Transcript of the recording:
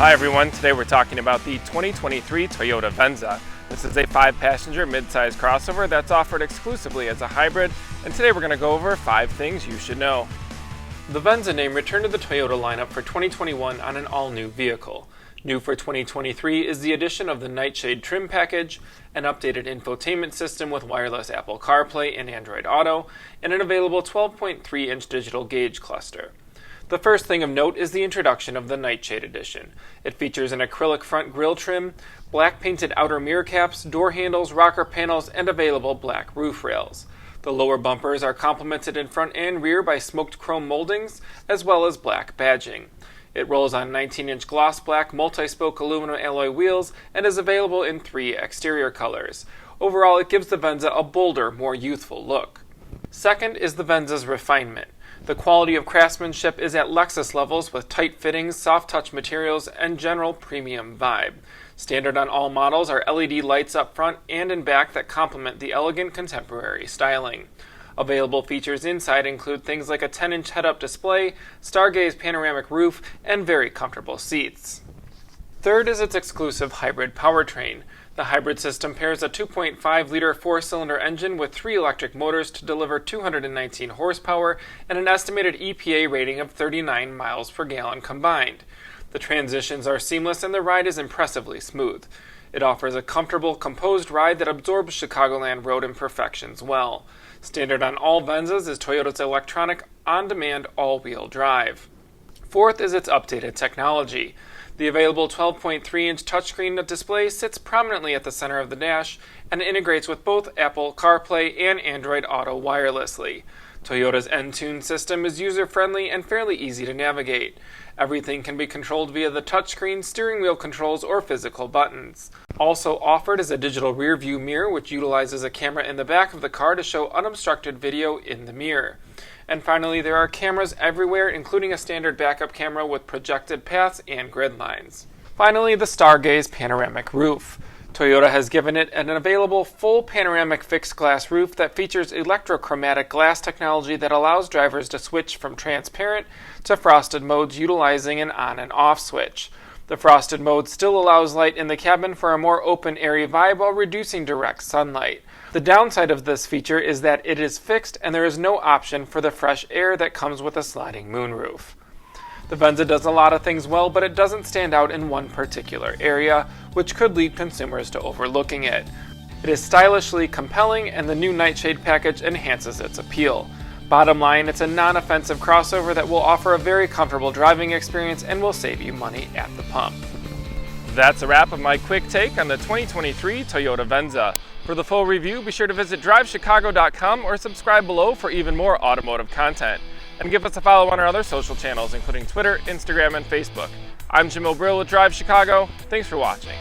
Hi everyone, today we're talking about the 2023 Toyota Venza. This is a 5-passenger mid-size crossover that's offered exclusively as a hybrid, and today we're going to go over 5 things you should know. The Venza name returned to the Toyota lineup for 2021 on an all-new vehicle. New for 2023 is the addition of the Nightshade trim package, an updated infotainment system with wireless Apple CarPlay and Android Auto, and an available 12.3-inch digital gauge cluster. The first thing of note is the introduction of the Nightshade Edition. It features an acrylic front grille trim, black painted outer mirror caps, door handles, rocker panels, and available black roof rails. The lower bumpers are complemented in front and rear by smoked chrome moldings, as well as black badging. It rolls on 19-inch gloss black multi-spoke aluminum alloy wheels and is available in 3 exterior colors. Overall, it gives the Venza a bolder, more youthful look. Second is the Venza's refinement. The quality of craftsmanship is at Lexus levels with tight fittings, soft touch materials, and general premium vibe. Standard on all models are LED lights up front and in back that complement the elegant contemporary styling. Available features inside include things like a 10-inch head-up display, Stargaze panoramic roof, and very comfortable seats. Third is its exclusive hybrid powertrain. The hybrid system pairs a 2.5-liter 4-cylinder engine with 3 electric motors to deliver 219 horsepower and an estimated EPA rating of 39 miles per gallon combined. The transitions are seamless and the ride is impressively smooth. It offers a comfortable, composed ride that absorbs Chicagoland road imperfections well. Standard on all Venzas is Toyota's electronic, on-demand, all-wheel drive. Fourth is its updated technology. The available 12.3-inch touchscreen display sits prominently at the center of the dash and integrates with both Apple CarPlay and Android Auto wirelessly. Toyota's Entune system is user-friendly and fairly easy to navigate. Everything can be controlled via the touchscreen, steering wheel controls, or physical buttons. Also offered is a digital rear-view mirror which utilizes a camera in the back of the car to show unobstructed video in the mirror. And finally, there are cameras everywhere, including a standard backup camera with projected paths and grid lines. Finally, the Stargaze panoramic roof. Toyota has given it an available full panoramic fixed glass roof that features electrochromatic glass technology that allows drivers to switch from transparent to frosted modes utilizing an on and off switch. The frosted mode still allows light in the cabin for a more open, airy vibe while reducing direct sunlight. The downside of this feature is that it is fixed and there is no option for the fresh air that comes with a sliding moonroof. The Venza does a lot of things well, but it doesn't stand out in one particular area, which could lead consumers to overlooking it. It is stylishly compelling, and the new Nightshade package enhances its appeal. Bottom line, it's a non-offensive crossover that will offer a very comfortable driving experience and will save you money at the pump. That's a wrap of my quick take on the 2023 Toyota Venza. For the full review, be sure to visit drivechicago.com or subscribe below for even more automotive content. And give us a follow on our other social channels, including Twitter, Instagram, and Facebook. I'm Jim O'Brill with Drive Chicago. Thanks for watching.